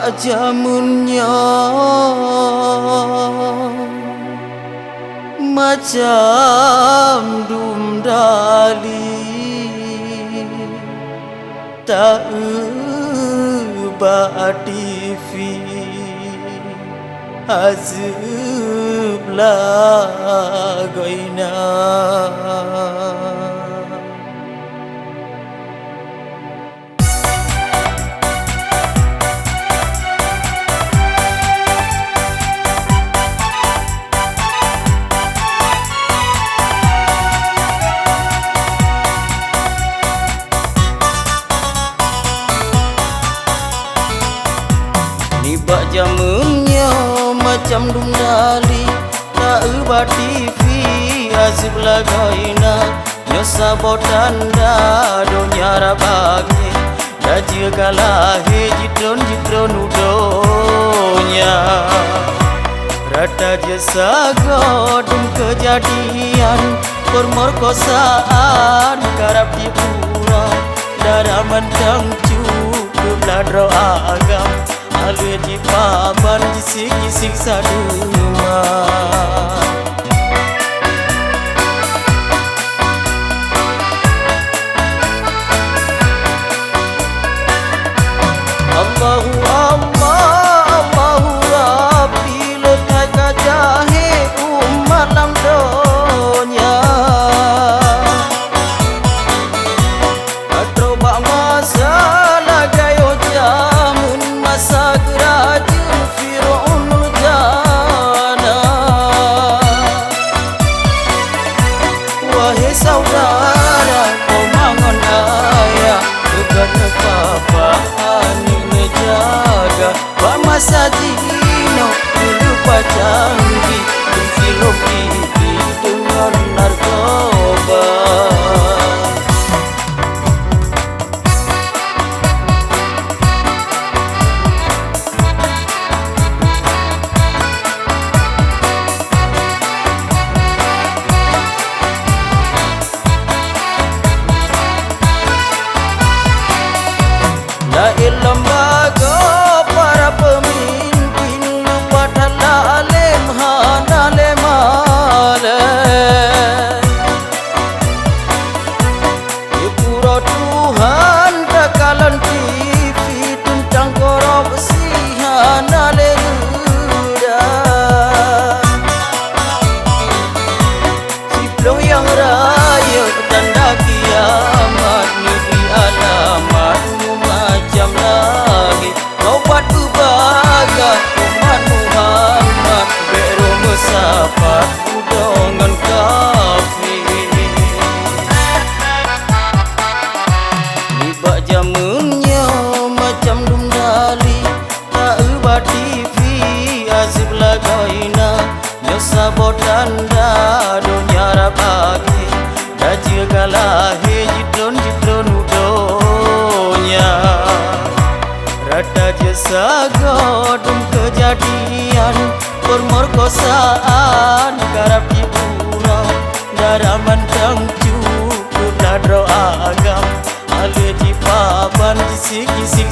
bak jamunnya macam dumdali tak bak TV azab lagoina. Bak jamunnya macam dumdali tak ubah TV azib lagaina nyosa botanda dunia rabagi daji kalahe jitron udonya rata jasa godum kejadian permerkosaan karap dipura daraman dang cukup ladro agam alwe di paban kisik-kisik saduma. Allahu Allah, Allahu Rabbi letak kajahe umat lam donya. Atroba masalah gayo jamun masa gerajun Fir'aunul jana. Wahai saudara kau mangon ayah bukan papa ani menjaga Pak masa dino lupa canggih filosofi dengan narkoba. Lembaga para pemimpin lupa dalam hanale male pura Tuhan takalan TV tentang korupsi hanale rudah siplong yang raya tanda kiamat negeri alamat macam lagi kau buat ubaga umat Muhammad beru musafat udongan kafir libak jamunnya macam dumdali tak ubah TV azib lagaina nyosa botanda dunia rabagi daji kalahe jitron udonya rata jasa godum kejadian permerkosaan karap dipura daraman dang cukup ladro agam alwe di paban kisik-kisik